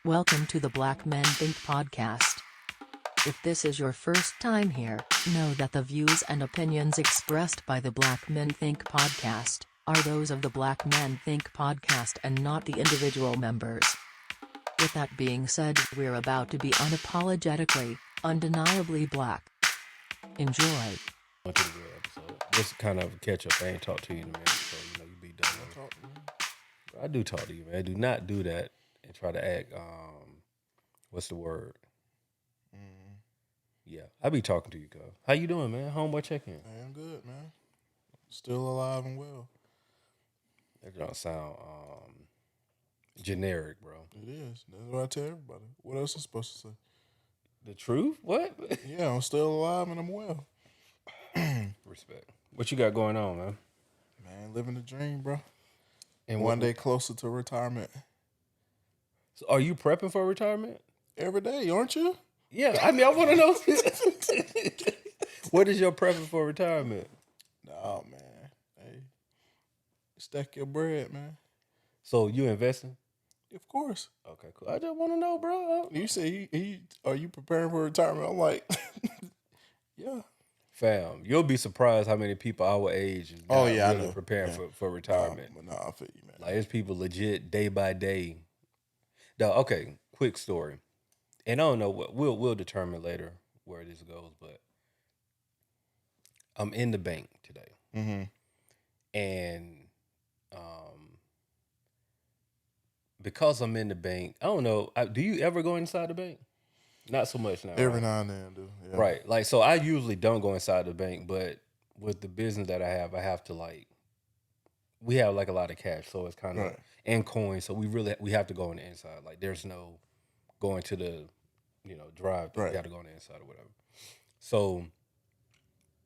Welcome to the Black Men Think podcast. If this is your first time here, know that the views and opinions expressed by the Black Men Think podcast are those of the Black Men Think podcast and not the individual members. With that being said, we're about to be unapologetically, undeniably black. Enjoy. To the real episode. Just kind of catch up. I ain't talked to you in a minute, so you be done. I do talk to you, man. Do not do that and try to act. What's the word? Yeah, I be talking to you, cuz. How you doing, man? Homeboy, check in. Hey, I'm good, man. Still alive and well. That don't sound generic, bro. It is. That's what I tell everybody. What else is supposed to say? The truth? What? Yeah, I'm still alive and I'm well. Respect. What you got going on, man? Man, living the dream, bro. And one day closer to retirement. So are you prepping for retirement? Every day, aren't you? Yeah, I mean, I want to know. What is your prepping for retirement? No, man. Hey, stack your bread, man. So you investing? Of course. Okay, cool. I just want to know, bro. You say are you preparing for retirement? I'm like, yeah. Fam, you'll be surprised how many people our age is I really know. preparing for retirement. No, I feel you, man. Like, it's people legit day by day. Now, okay, quick story. And I don't know what we'll determine later where this goes, but I'm in the bank today. Mm-hmm. And because I'm in the bank, I don't know. Do you ever go inside the bank? Not so much now. Every now and then, do. Yeah. Right. Like, so I usually don't go inside the bank, but with the business that I have to we have like a lot of cash. So it's kind of, right. And coins. So we have to go on the inside. Like, there's no going to the, drive. Right. We got to go on the inside or whatever. So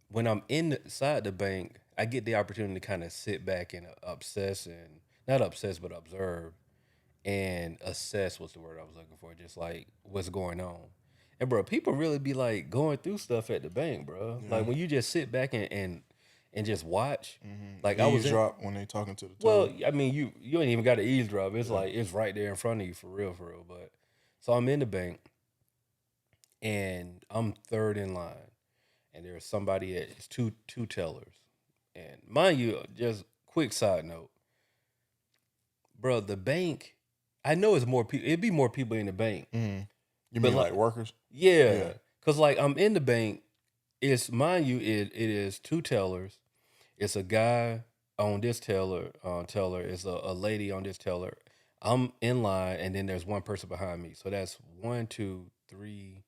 when I'm inside the bank, I get the opportunity to kind of sit back and not obsess, but observe and assess what's the word I was looking for. Just like what's going on. And bro, people really be like going through stuff at the bank, bro. Yeah. Like when you just sit back and just watch. Mm-hmm. Like eavesdrop when they talking to the teller. Well, I mean, you ain't even got to eavesdrop. It's like it's right there in front of you for real. But so I'm in the bank and I'm third in line, and there's somebody it's two tellers. And mind you, just quick side note, bro, the bank, I know it's more people. It'd be more people in the bank. Mm-hmm. You mean like workers? Yeah. Cause like I'm in the bank. It's, mind you, it is two tellers. It's a guy on this teller. It's a lady on this teller. I'm in line, and then there's one person behind me. So that's 1, 2, 3,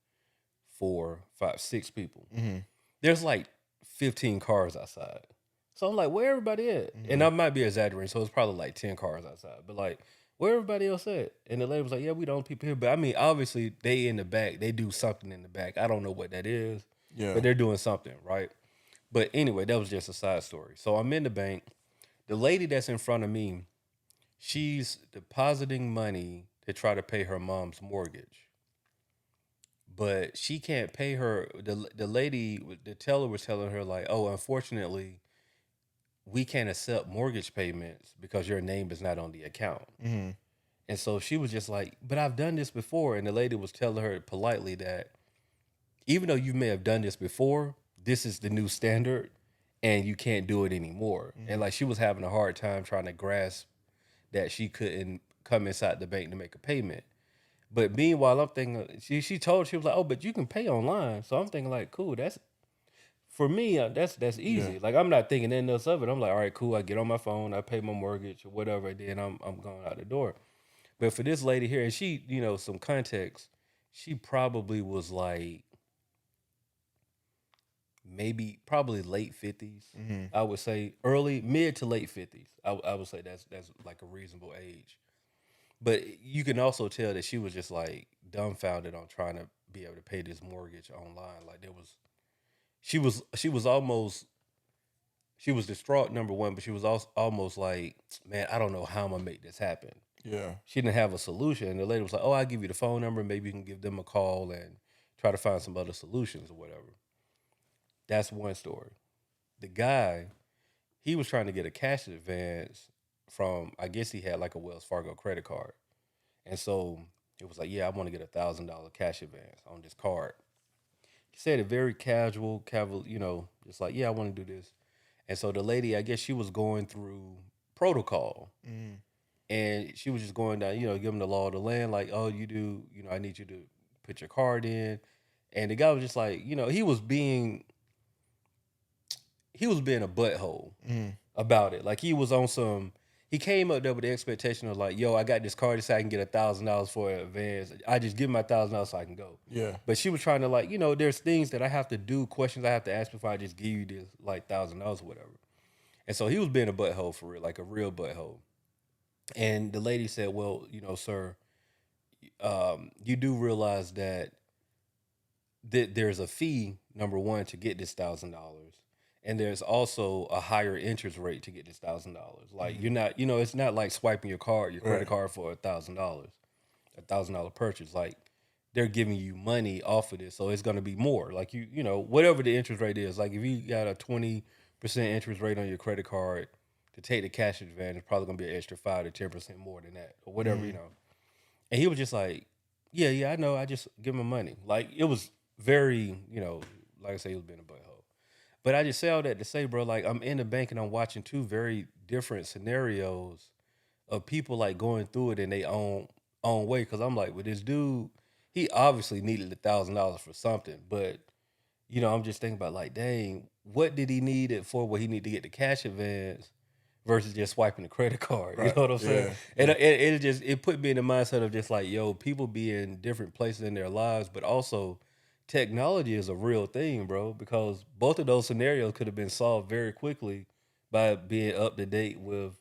4, 5, 6 people. Mm-hmm. There's like 15 cars outside. So I'm like, where everybody at? Mm-hmm. And I might be exaggerating, so it's probably like 10 cars outside. But like, where everybody else at? And the lady was like, yeah, we don't people here. But I mean, obviously, they in the back. They do something in the back. I don't know what that is. Yeah. But they're doing something, right? But anyway, that was just a side story. So I'm in the bank. The lady that's in front of me, she's depositing money to try to pay her mom's mortgage. But she can't pay her. The lady, the teller was telling her like, oh, unfortunately, we can't accept mortgage payments because your name is not on the account. Mm-hmm. And so she was just like, but I've done this before. And the lady was telling her politely that even though you may have done this before, this is the new standard and you can't do it anymore. Mm-hmm. And like she was having a hard time trying to grasp that she couldn't come inside the bank to make a payment. But meanwhile, I'm thinking, she was like, oh, but you can pay online. So I'm thinking like, cool, for me, that's easy. Yeah. Like, I'm not thinking anything else of it. I'm like, all right, cool. I get on my phone, I pay my mortgage or whatever, and then I'm going out the door. But for this lady here, and she, some context, she probably was like probably late 50s. Mm-hmm. I would say mid to late 50s. I would say that's like a reasonable age. But you can also tell that she was just like dumbfounded on trying to be able to pay this mortgage online. Like she was distraught, number one, but she was also almost like, man, I don't know how I'm gonna make this happen. Yeah. She didn't have a solution. And the lady was like, oh, I'll give you the phone number. Maybe you can give them a call and try to find some other solutions or whatever. That's one story. The guy, he was trying to get a cash advance from, I guess he had like a Wells Fargo credit card. And so It was like, yeah, I want to get $1,000 cash advance on this card. He said it very casual, just like, yeah, I want to do this. And so the lady, I guess she was going through protocol, and she was just going down, give him the law of the land, like, oh, you do, I need you to put your card in. And the guy was just like, he was being a butthole about it. Like he was on some. He came up there with the expectation of like, yo, I got this card so I can get $1,000 for an advance. I just give him my $1,000 so I can go. Yeah. But she was trying to like, there's things that I have to do, questions I have to ask before I just give you this like $1,000 or whatever. And so he was being a butthole for real, like a real butthole. And the lady said, well, sir, you do realize that there's a fee, number one, to get this $1,000. And there's also a higher interest rate to get this $1,000. Like you're not, it's not like swiping your credit card for $1,000 purchase. Like they're giving you money off of this, so it's gonna be more. Like whatever the interest rate is. Like if you got a 20% interest rate on your credit card, to take the cash advantage, it's probably gonna be an extra 5 to 10% more than that, or whatever. And he was just like, yeah, I know. I just give him money. Like it was very, like I say, he was being a butthole. But I just say all that to say, bro, like I'm in the bank and I'm watching two very different scenarios of people like going through it in their own way. Cause I'm like, with this dude, he obviously needed $1,000 for something. But, I'm just thinking about like, dang, what did he need it for? What he need to get the cash advance versus just swiping the credit card. Right. You know what I'm saying? And it put me in the mindset of just like, yo, people be in different places in their lives, but also technology is a real thing, bro, because both of those scenarios could have been solved very quickly by being up to date with,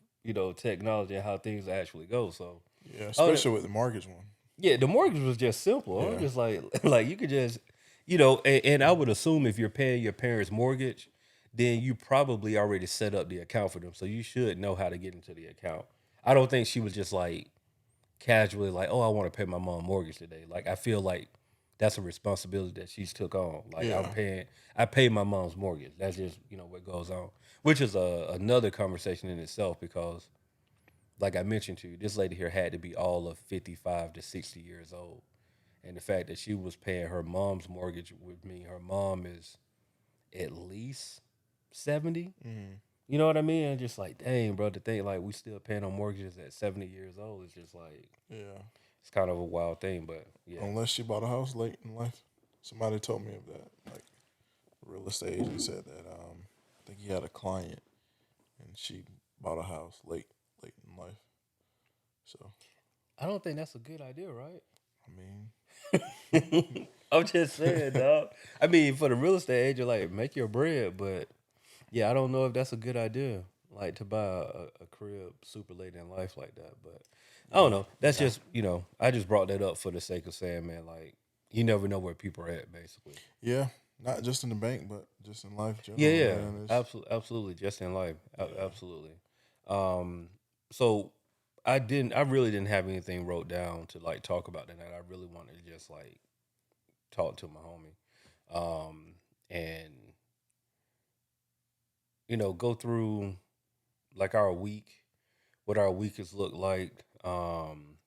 technology and how things actually go. So yeah, especially with the mortgage one. Yeah, the mortgage was just simple. Yeah. I'm just like you could just, and I would assume if you're paying your parents' mortgage, then you probably already set up the account for them. So you should know how to get into the account. I don't think she was just like casually like, oh, I want to pay my mom mortgage today. Like I feel like that's a responsibility that she's took on. Like I pay my mom's mortgage. That's just, what goes on, which is another conversation in itself because like I mentioned to you, this lady here had to be all of 55 to 60 years old. And the fact that she was paying her mom's mortgage with me, her mom is at least 70. Mm-hmm. You know what I mean? And just like, dang, bro, to think like we still paying on mortgages at 70 years old is just like, it's kind of a wild thing. But yeah. Unless she bought a house late in life. Somebody told me of that. Like, a real estate agent said that I think he had a client and she bought a house late in life. So I don't think that's a good idea, right? I mean, I'm just saying, dog. I mean, for the real estate agent, like make your bread, but yeah, I don't know if that's a good idea, like to buy a crib super late in life like that. But I don't know. That's just I just brought that up for the sake of saying, man, like you never know where people are at, basically. Yeah, not just in the bank, but just in life. Yeah, absolutely, just in life, absolutely. So I really didn't have anything wrote down to like talk about tonight. I really wanted to just like talk to my homie, and go through like our week, what our week has looked like, some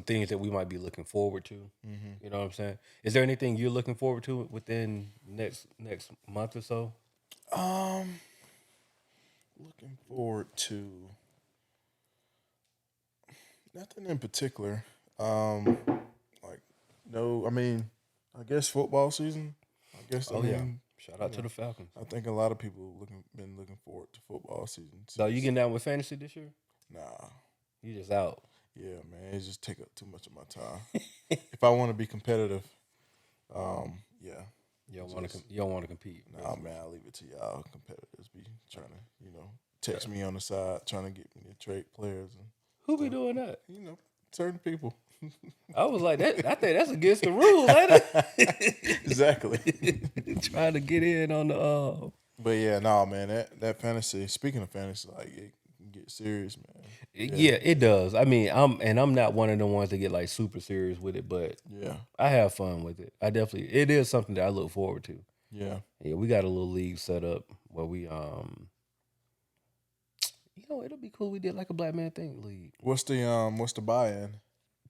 things that we might be looking forward to. Mm-hmm. You know what I'm saying? Is there anything you're looking forward to within next month or so? Looking forward to nothing in particular. Like no, I mean, I guess football season. I guess. Shout out to the Falcons. I think a lot of people been looking forward to football season. So you getting down with fantasy this year? Nah, you just out. Yeah, man, it just take up too much of my time. If I want to be competitive, yeah. You don't want to compete. Nah, basically. Man, I'll leave it to y'all competitors. Be trying to, text me on the side, trying to get me to trade players. And who be doing that? Certain people. I was like, that. I think that's against the rules, ain't it? Exactly. Trying to get in on the. But yeah, no, man. That fantasy. Speaking of fantasy, like it can get serious, man. Yeah, it does. I mean, I'm not one of the ones that get like super serious with it, but yeah, I have fun with it. It is something that I look forward to. Yeah, we got a little league set up where we it'll be cool. We did like a Black Man Think league. What's the buy-in?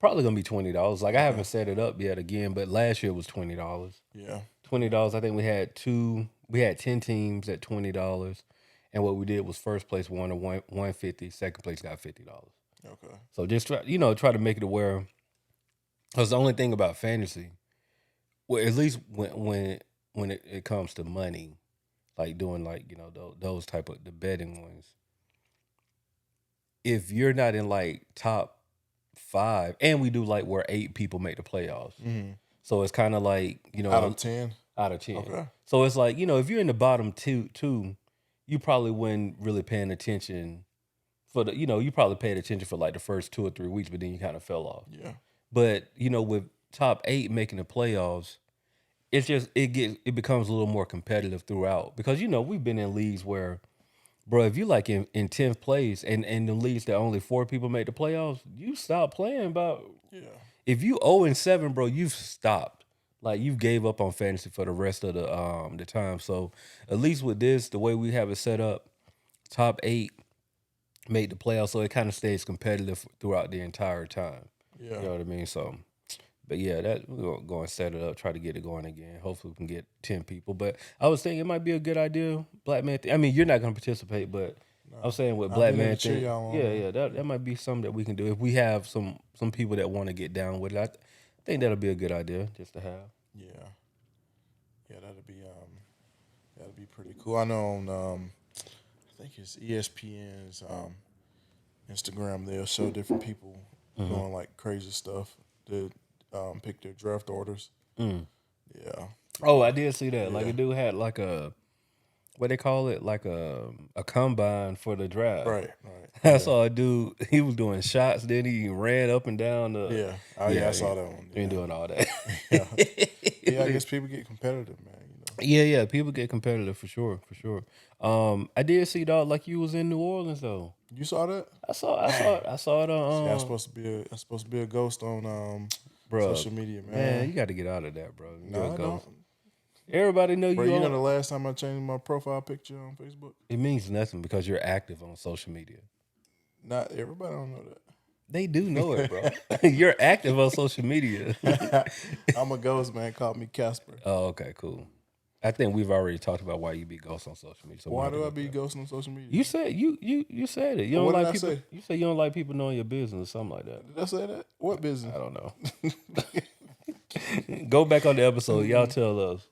Probably gonna be $20. Like I haven't set it up yet again, but last year it was $20. Yeah. $20. I think we had 10 teams at $20. And what we did was first place won a 150, second place got $50. Okay. So just try to make it aware. Because the only thing about fantasy, well, at least when it comes to money, like doing like, those type of the betting ones, if you're not in like top 5, and we do like where 8 people make the playoffs. Mm-hmm. So it's kind of like, Out of 10? Out of 10. Okay. So it's like, if you're in the bottom two, you probably wasn't really paying attention for the, you probably paid attention for like the first 2 or 3 weeks, but then you kind of fell off. Yeah. But, with top 8 making the playoffs, it's just, it becomes a little more competitive throughout because, we've been in leagues where, bro, if you like in 10th place and the leagues that only 4 people make the playoffs, you stop playing about. Yeah. If you 0-7, bro, you've stopped. Like you gave up on fantasy for the rest of the time. So at least with this, the way we have it set up, top 8 made the playoffs, so it kind of stays competitive throughout the entire time. Yeah. You know what I mean? So, but yeah, that we're gonna go and set it up, try to get it going again. Hopefully we can get 10 people. But I was thinking it might be a good idea, Black Man. I mean, you're not gonna participate, but I was saying with Black Man thing, yeah, that might be something that we can do if we have some people that want to get down with it. I think that'll be a good idea just to have. Yeah. Yeah, that'd be pretty cool. I know on I think it's ESPN's Instagram, they'll show different people doing like crazy stuff to pick their draft orders. Mm. Yeah. Oh, I did see that. Yeah. Like a dude had like what they call it, like a combine for the draft. Right. I saw a dude, he was doing shots, then he ran up and down the. Yeah. I saw that one. He ain't doing all that. Yeah, I guess people get competitive, man. Yeah, people get competitive for sure. I did see, dog, like you was in New Orleans though. You saw that? I saw it on. See, I'm supposed to be a ghost on social media, man. Man, you got to get out of that, bro. You're a I ghost. don't. Everybody know you. Bro, you know the last time I changed my profile picture on Facebook? It means nothing because you're active on social media. Not everybody don't know that. They do know it, bro. You're active on social media. I'm a ghost, man. Call me Casper. Oh, okay, cool. I think we've already talked about why you be ghost on social media. So why do I be ghost on social media? You said you said it. You don't What like did I people. say? You said you don't like people knowing your business or something like that. Did I say that? What business? I don't know. Go back on the episode. Y'all tell us.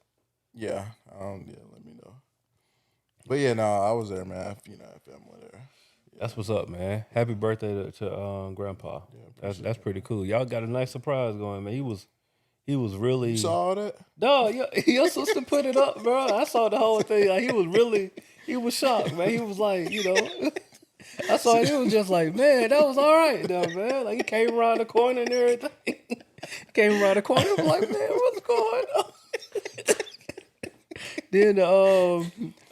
Yeah, let me know. But yeah, no, I was there, man. If I'm there. Yeah. That's what's up, man. Happy birthday to Grandpa. Yeah, that's pretty cool. Y'all got a nice surprise going, man. He was really. You saw all that? No, your sister put it up, bro. I saw the whole thing. Like he was shocked, man. He was like, I saw it. He was just like, man, that was all right, though, man. Like he came around the corner and everything. Came around the corner, I was like, man, what's going on? Then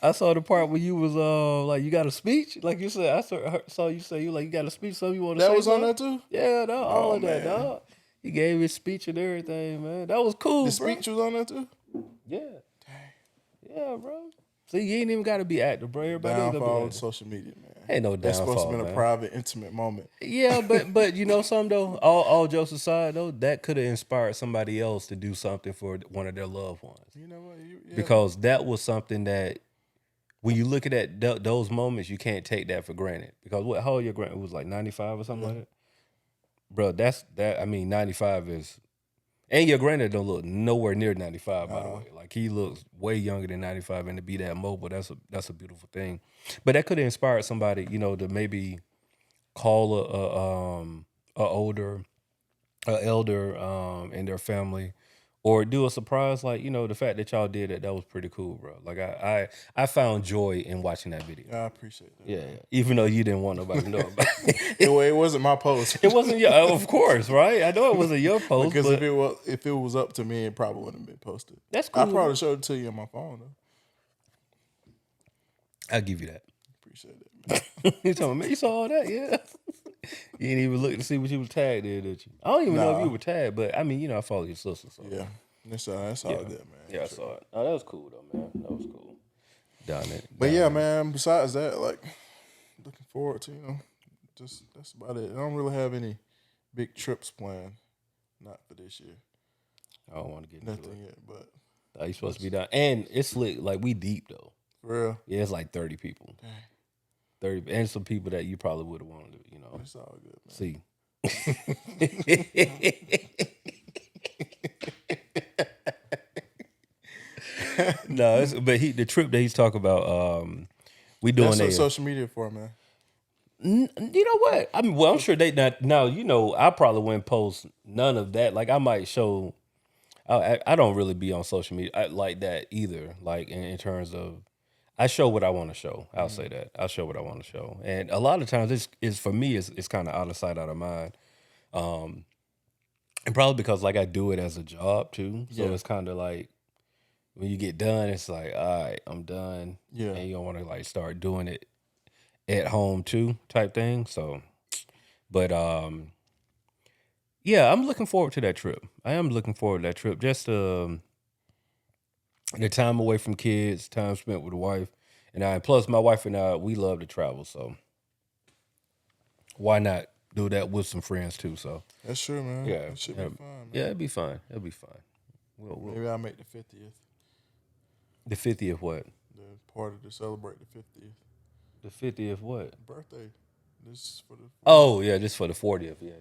I saw the part where you was like you got a speech, like you said. I saw you say you got a speech. Something you want to say? That was on there too. Yeah, all of that, dog. He gave his speech and everything, man. That was cool. The speech was on there too. Yeah. Yeah, bro. See, you ain't even got to be active, bro. Everybody downfall of social media, man. Ain't no That's downfall, supposed to be a private, intimate moment. Yeah, but you know something though. All jokes aside though, that could have inspired somebody else to do something for one of their loved ones. You know what? Because that was something that when you look at those moments, you can't take that for granted. Because how old your grandpa was, like 95 or something like that? Bro, that's 95 is, and your granddad don't look nowhere near 95, by the way. Like he looks way younger than 95, and to be that mobile, that's a beautiful thing. But that could have inspired somebody, to maybe call a elder in their family, or do a surprise, like the fact that y'all did that was pretty cool, bro. Like I found joy in watching that video. I appreciate that. Yeah, even though you didn't want nobody to know about it. It wasn't my post. It wasn't your, of course, right? I know it wasn't your post. Because if it was up to me, it probably wouldn't have been posted. That's cool. I probably showed it to you on my phone though. I'll give you that. Appreciate it, man. You told me, man, you saw all that, yeah. You didn't even look to see what you was tagged in, did you? I don't even know if you were tagged, but I mean, I follow your sister. So. Yeah, that's all good, man. Yeah, I saw it. Oh, that was cool though, man. That was cool. But yeah, man. Besides that, like, looking forward to just that's about it. I don't really have any big trips planned. Not for this year. I don't want to get into Nothing it. yet, but You supposed to be down, and it's lit. Like we deep though. for real. Yeah, it's like 30 people. Dang, 30, and some people that you probably would have wanted to, it's all good, man. see. No, but the trip that he's talking about, we doing That's what a. social media for, man. You know what? I mean, well, I'm sure they not now. I probably wouldn't post none of that. Like I might show. I don't really be on social media like that either. Like in terms of, I show what I want to show. I'll say that. I'll show what I want to show. And a lot of times, it's for me. It's kind of out of sight, out of mind. And probably because like I do it as a job too. So Yeah. it's kind of like when you get done, it's like, all right, I'm done. Yeah. And you don't want to like start doing it at home too, type thing. So, but yeah, I'm looking forward to that trip. I am looking forward to that trip. Just the time away from kids, time spent with the wife, and plus my wife and I, we love to travel. So why not do that with some friends too? So That's true, man. yeah, It should be fun, man. yeah, it'd be fun. It'll be fun. Maybe I'll make the 50th. The 50th what? The party to celebrate the 50th The 50th what? birthday. This is for the. Oh yeah, just for the 40th. Yeah.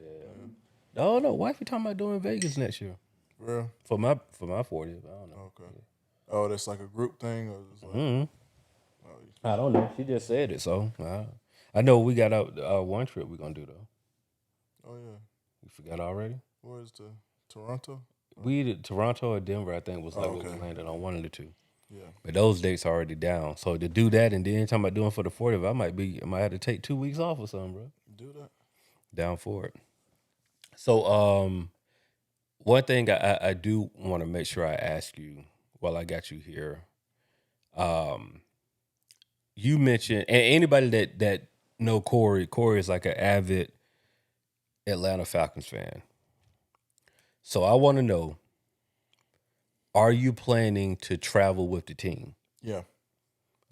Oh no, wife, you talking about doing Vegas next year For real? for my 40th? I don't know. Okay. Oh, that's like a group thing, or it's like, Mhm. oh, I don't know. She just said it, so I know we got out one trip we're gonna do though. oh yeah. You forgot already? Where is the Toronto? We did Toronto or Denver. I think was like what okay. we landed on, one of the two. Yeah. But those dates are already down. So to do that and then talking about doing for the 40th, I might have to take 2 weeks off or something, bro. Do that. Down for it. So one thing I do want to make sure I ask you while I got you here. You mentioned, and anybody that know Corey is like an avid Atlanta Falcons fan. So I want to know, are you planning to travel with the team? Yeah.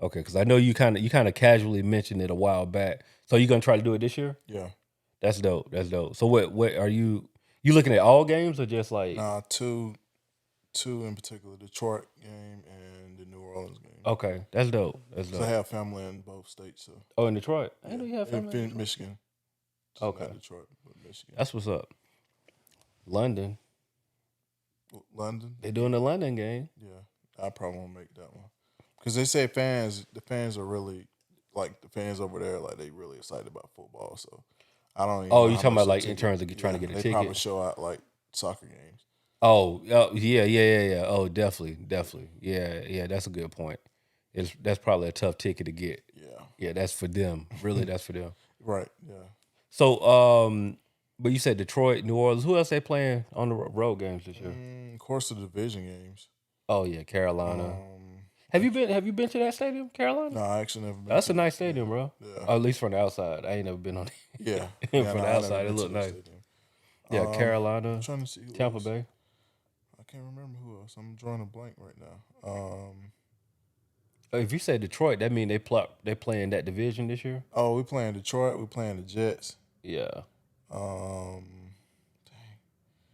Okay, because I know you kind of casually mentioned it a while back. So you gonna try to do it this year? Yeah. That's dope. That's dope. So what are you looking at all games or just like Nah, two in particular, Detroit game and the New Orleans game. okay, that's dope. That's 'Cause dope. I have family in both states, so Oh, in Detroit. I know you have in family. Michigan. Just Okay. not Detroit, but Michigan. That's what's up. London. London. They're doing the London game. Yeah, I probably won't make that one because they say the fans are really like the fans over there, like they really excited about football. So I don't. Even Oh, know you how talking much about the like in ticket- terms of trying to get a they ticket? probably show out like soccer games. Oh, yeah. Oh, definitely. Yeah. That's a good point. That's probably a tough ticket to get. Yeah, that's for them. Really, that's for them. Right. Yeah. So, but you said Detroit, New Orleans. Who else they playing on the road games this year? Of course, the division games. Oh yeah, Carolina. Have you been to that stadium, Carolina? No, I actually never been. That's to a nice stadium, bro. Yeah. Or at least from the outside. I ain't never been on it. Yeah. From no, the I never outside, it been to looked the nice. stadium. Yeah, Carolina, I'm trying to see who Tampa else. Bay. I can't remember who else. I'm drawing a blank right now. If you say Detroit, that mean they playing that division this year? Oh, we playing Detroit. We playing the Jets. Yeah. Dang.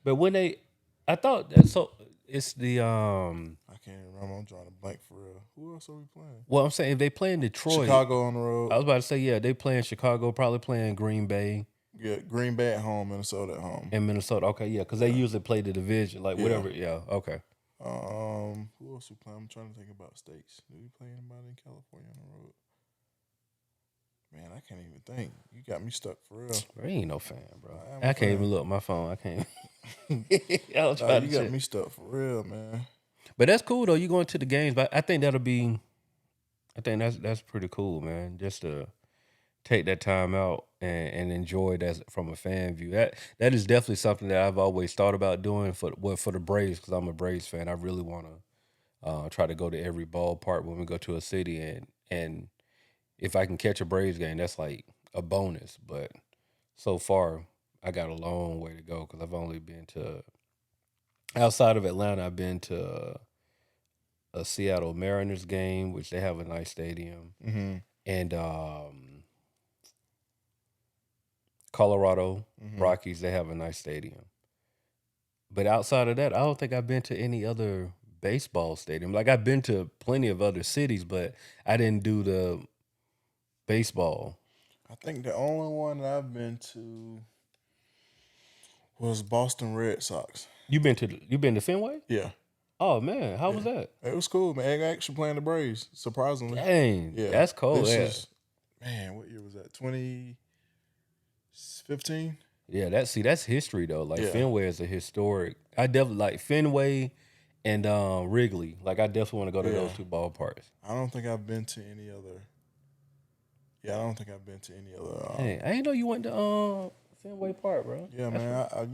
But when I thought that so it's the I can't remember. I'm drawing a blank for real. Who else are we playing? well, I'm saying if they playing Detroit, Chicago on the road. I was about to say yeah, they playing Chicago, probably playing Green Bay Yeah, Green Bay at home, Minnesota at home. and Minnesota. Okay, yeah, because they usually play the division, like Yeah. whatever. Yeah, okay. Who else we playing? I'm trying to think about states. Do we play anybody in California on the road? Man, I can't even think. You got me stuck for real. Bro, you ain't no fan, bro. I am I a can't fan. even look at my phone. I can't. I was Nah, trying you to got check. me stuck for real, man. But that's cool though. You going to the games, but I think that'll be. I think that's pretty cool, man. Just to take that time out and enjoy that from a fan view. That is definitely something that I've always thought about doing for the Braves because I'm a Braves fan. I really want to try to go to every ballpark when we go to a city and if I can catch a Braves game, that's like a bonus. But so far, I got a long way to go because I've only been to outside of Atlanta. I've been to a Seattle Mariners game, which they have a nice stadium, Mm-hmm. and Colorado Rockies, they have a nice stadium. But outside of that, I don't think I've been to any other baseball stadium. Like I've been to plenty of other cities, but I didn't do the baseball. I think the only one that I've been to was Boston Red Sox. You been to Fenway? Yeah. Oh man, how was that? It was cool, man. They actually playing the Braves, surprisingly. Dang, Yeah. that's cold. This Yeah. was, man, what year was that? 2015? Yeah, that's history though. Like Yeah. Fenway is a historic. I definitely like Fenway and Wrigley. Like I definitely want to go to those two ballparks. I don't think I've been to any other. Yeah, I don't think I've been to any other. Hey, I didn't know you went to Fenway Park, bro. Yeah, man. I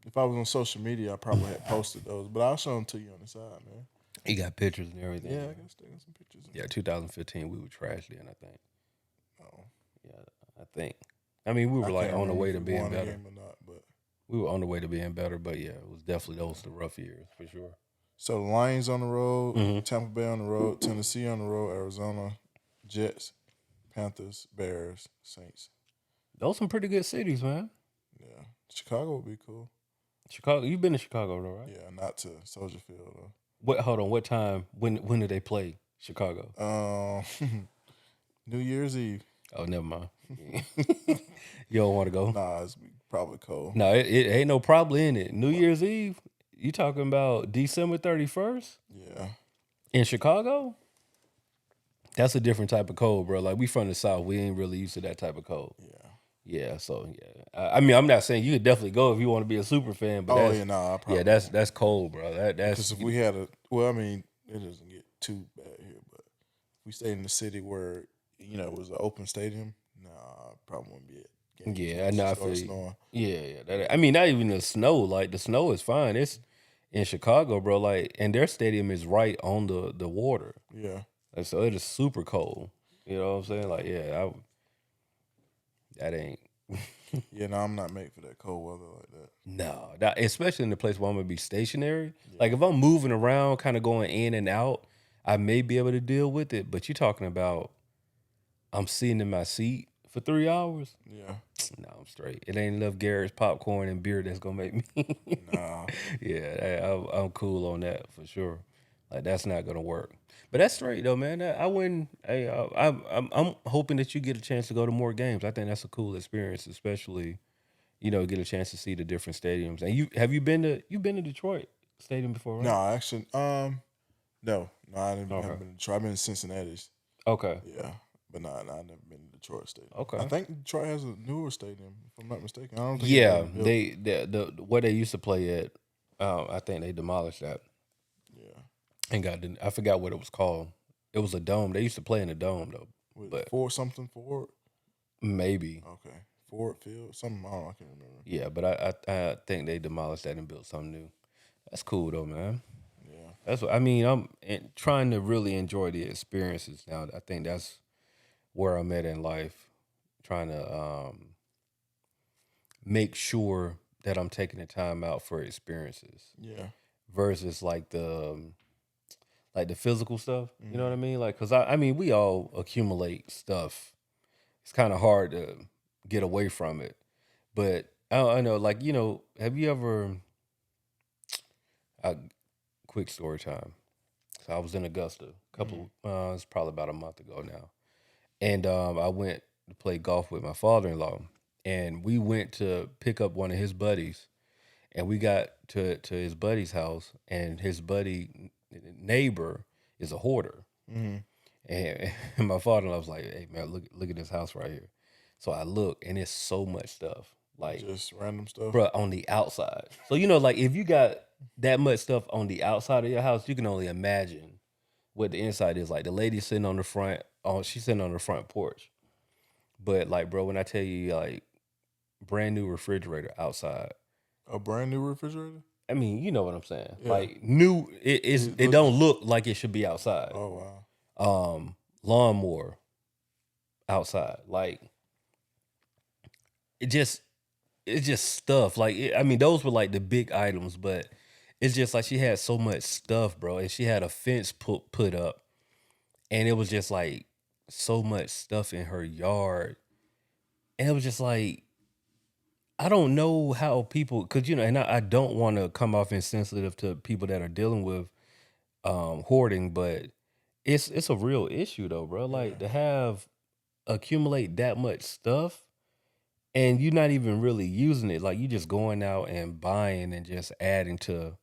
if I was on social media, I probably had posted those, but I'll show them to you on the side, man. He got pictures and everything. Yeah, I got to take some pictures. Yeah, 2015, we were trash then, I think. Oh. Yeah, I think. I mean, we were like can't on the way remember to if we being won the better. game or not, but We were on the way to being better, but yeah, it was definitely those the rough years for sure. so the Lions on the road, Mhm. Tampa Bay on the road, Tennessee on the road, Arizona, Jets, Panthers, Bears, Saints. Those some pretty good cities, man. Yeah, Chicago would be cool. Chicago, you've been to Chicago though, right? Yeah, not to Soldier Field though. What? Hold on. What time? When did they play Chicago? New Year's Eve. Oh, never mind. You don't want to go? Nah, it's probably cold. No, it ain't no problem in it. New Year's Eve. You talking about December 31st Yeah, in Chicago? That's a different type of cold, bro. Like we from the South, we ain't really used to that type of cold. yeah. Yeah, so yeah. I mean, I'm not saying you could definitely go if you want to be a super fan, but Oh yeah, nah. I probably yeah, that's cold, bro. That's because if we had I mean, it doesn't get too bad here, but if we stayed in the city where it was an open stadium, nah, I probably wouldn't be at games. Yeah, I know. I feel you. snowing. Yeah. I mean, not even the snow. Like the snow is fine. It's in Chicago, bro. Like, and their stadium is right on the water, Yeah, and so it is super cold. You know what I'm saying? Like, yeah, that ain't. yeah. No, I'm not made for that cold weather like that. No, especially in the place where I'm gonna be stationary. Like if I'm moving around, kind of going in and out, I may be able to deal with it. But you're talking about I'm sitting in my seat for 3 hours. Yeah, No, I'm straight. It ain't enough Garrett's popcorn and beer that's gonna make me. nah. Yeah, I'm cool on that for sure. Like that's not gonna work. But that's straight though, man. I wouldn't. Hey, I'm hoping that you get a chance to go to more games. I think that's a cool experience, especially get a chance to see the different stadiums. And you've been to Detroit Stadium before, right? No, actually, no, I didn't. Okay. Haven't been to Detroit. I've been in Cincinnati. Okay. Yeah, but I never been to Detroit Stadium. Okay. I think Detroit has a newer stadium, if I'm not mistaken. I don't think. Yeah, it's been built. the where they used to play at. I think they demolished that Yeah, and I forgot what it was called. It was a dome. They used to play in a dome though. with But Ford. maybe. Okay, Ford Field, something. I don't know. I can't remember. Yeah, but I think they demolished that and built something new. That's cool though, man. Yeah, That's what I mean. I'm trying to really enjoy the experiences now. I think that's where I'm at in life. Trying to make sure that I'm taking the time out for experiences yeah, versus like the physical stuff. You know what I mean? Like, cause I mean, we all accumulate stuff. It's kind of hard to get away from it, but I know, like, have you ever? Quick story time. So I was in Augusta it's probably about a month ago now. And I went to play golf with my father-in-law. And we went to pick up one of his buddies. And we got to his buddy's house. And his neighbor is a hoarder. And my father-in-law was like, hey, man, look at this house right here. So I look, and it's so much stuff. Like, just random stuff. bro, on the outside. So, like if you got that much stuff on the outside of your house, you can only imagine what the inside is like. The lady sitting on the front, she's sitting on the front porch. But like, bro, when I tell you like brand new refrigerator outside. A brand new refrigerator? I mean, you know what I'm saying. Yeah. Like new, it don't look like it should be outside. Oh wow. Lawnmower outside. Like it's just stuff. Like I mean, those were like the big items, but it's just like she had so much stuff, bro. And she had a fence put up, and it was just like so much stuff in her yard, and it was just like I don't know how people, because and I don't want to come off insensitive to people that are dealing with hoarding, but it's a real issue though, bro. Like Yeah. to have accumulate that much stuff and you're not even really using it. Like you just going out and buying and just adding to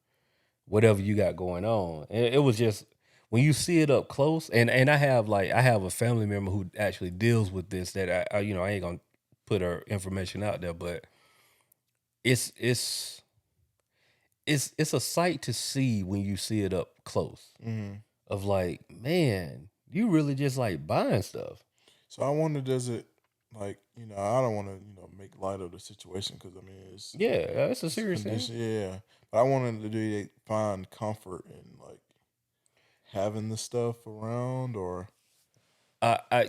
whatever you got going on. And it was just when you see it up close, and I have a family member who actually deals with this that I ain't gonna put her information out there, but it's it's it's a sight to see when you see it up close Hmm. of like, man, you really just like buying stuff. So I wonder, does it like I don't want to make light of the situation because I mean Yeah, it's a it's a serious thing. condition, yeah. But I wanted to do they find comfort in like having the stuff around or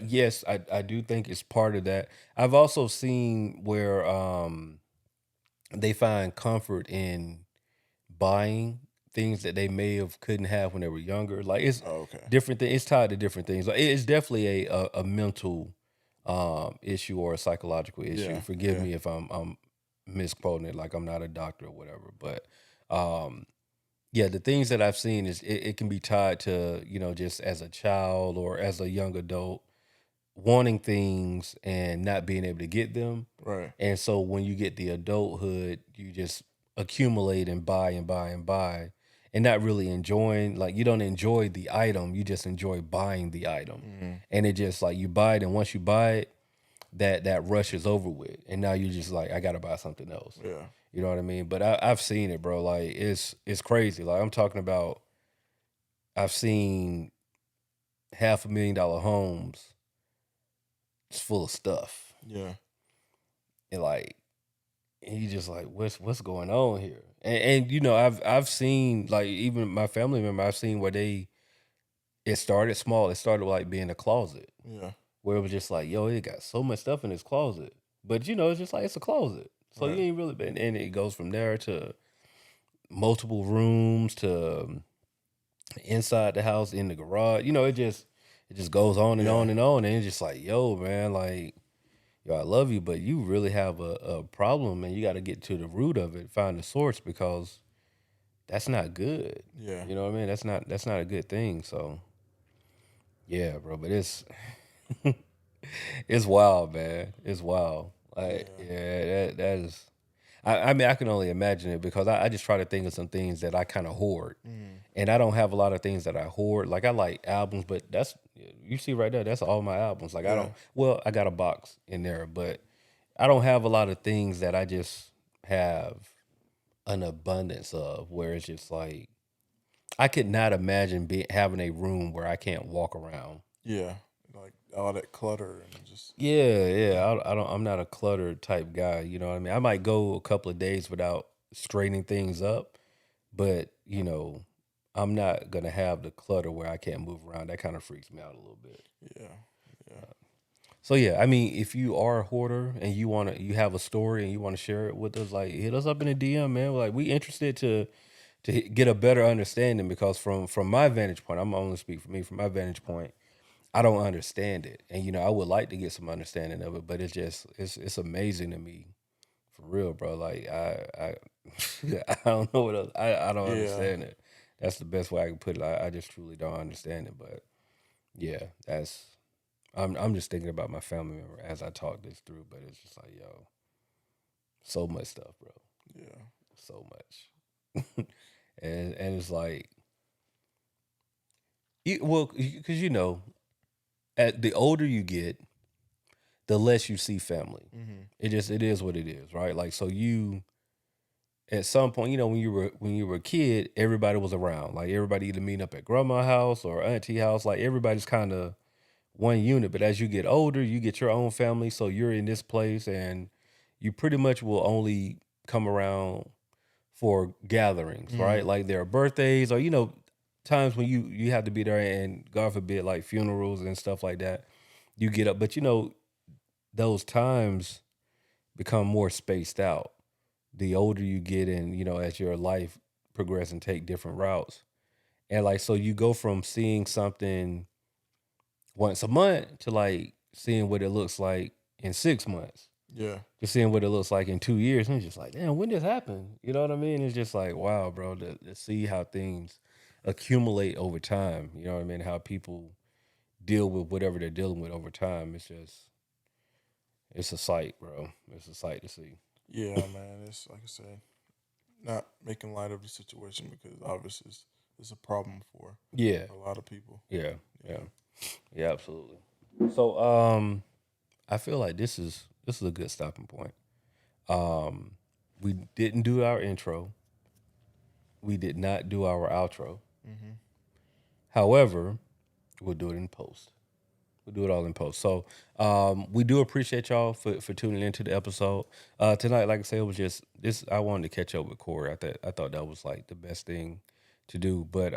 Yes, I do think it's part of that. I've also seen where they find comfort in buying things that they may have couldn't have when they were younger. Like it's oh, okay, different thing. It's tied to different things. Like it's definitely a mental issue or a psychological issue. yeah, Forgive yeah, me if I'm misquoting it. Like I'm not a doctor or whatever, but um, yeah, the things that I've seen is it can be tied to just as a child or as a young adult wanting things and not being able to get them. right, And so when you get the adulthood, you just accumulate and buy and buy and buy and not really enjoying, like you don't enjoy the item, you just enjoy buying the item. hmm, And it just like you buy it and once you buy it, that rush is over with. And now you're just like, I gotta buy something else. yeah, You know what I mean? But I've seen it, bro. Like it's crazy. Like I'm talking about I've seen $500,000 homes it's full of stuff. yeah, And like and you just like what's going on here and I've seen like even my family member I've seen where it started small. It started like being a closet yeah, where it was just like yo it got so much stuff in this closet but it's just like it's a closet so you right, ain't really been and it goes from there to multiple rooms to inside the house in the garage it just goes on and yeah, on and on and it's just like yo man like yo, I love you, but you really have a problem and you got to get to the root of it, find the source because that's not good. yeah, You know what I mean? That's not a good thing. So yeah, bro, but it's it's wild, man. It's wild. Like yeah, yeah, that is. I mean, I can only imagine it because I just try to think of some things that I kind of hoard, mm, and I don't have a lot of things that I hoard. Like I like albums, but that's you see right there. That's all my albums. Like I yeah, don't. Well, I got a box in there, but I don't have a lot of things that I just have an abundance of. Where it's just like I could not imagine having a room where I can't walk around. yeah, like all that clutter and just Yeah, yeah, yeah. I don't. I'm not a cluttered type guy. You know what I mean? I might go a couple of days without straightening things up, but I'm not gonna have the clutter where I can't move around. That kind of freaks me out a little bit. yeah, yeah, So yeah, I mean, if you are a hoarder and you have a story and you want to share it with us, like hit us up in a DM, man. Like we interested to get a better understanding because from my vantage point, I'm only speak for me. From my vantage point, I don't understand it, and I would like to get some understanding of it, but it's amazing to me for real, bro. Like I I don't know what else. I don't yeah, understand it. That's the best way I can put it. I just truly don't understand it, but yeah, I'm just thinking about my family member as I talk this through, but it's just like, yo, so much stuff, bro. yeah, So much. and it's like because at the older you get, the less you see family. hmm, It is what it is, right? Like so you at some point, when you were a kid, everybody was around. Like everybody either meet up at grandma's house or auntie house. Like everybody's kind of one unit. But as you get older, you get your own family. So you're in this place and you pretty much will only come around for gatherings, mm, right? Like there are birthdays or, times when you have to be there and God forbid, like funerals and stuff like that. You get up. But those times become more spaced out the older you get and, as your life progress and take different routes. And like so you go from seeing something once a month to like seeing what it looks like in 6 months. Yeah. Just seeing what it looks like in 2 years, and it's just like, damn, when this happened? You know what I mean? It's just like, wow, bro, to see how things accumulate over time. You know what I mean? How people deal with whatever they're dealing with over time. It's a sight, bro. It's a sight to see. Yeah, man. It's like I say, not making light of the situation because obviously it's a problem for Yeah, a lot of people. yeah, Yeah. yeah, yeah, absolutely. So, I feel like this is a good stopping point. Um, we didn't do our intro. We did not do our outro. Mm-hmm. However, we'll do it in post. We'll do it all in post. So we do appreciate y'all for tuning into the episode. Tonight, like I said, it was just this. I wanted to catch up with Corey. I thought that was like the best thing to do. But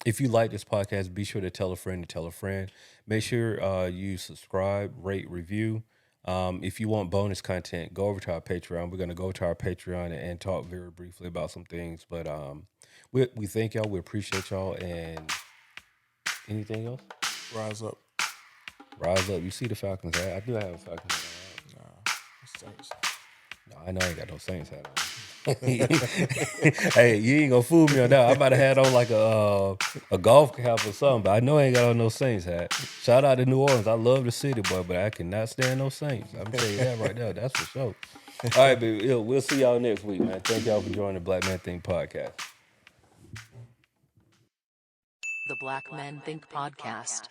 if you like this podcast, be sure to tell a friend to tell a friend. Make sure you subscribe, rate, review. If you want bonus content, go over to our Patreon. We're gonna go to our Patreon and talk very briefly about some things. But we thank y'all. We appreciate y'all. And anything else? Rise up. Rise up. You see the Falcons hat? I do have a Falcons hat. Nah, it's Saints. No, I know I ain't got no Saints hat on. Hey, you ain't gonna fool me on that. I might have had on like a golf cap or something, but I know I ain't got on no Saints hat. Shout out to New Orleans. I love the city, boy, but I cannot stand no Saints. I'm telling you that right now. That's for sure. All right, baby. We'll see y'all next week, man. Thank y'all for joining the Black Man Think podcast. The Black Men Think Podcast.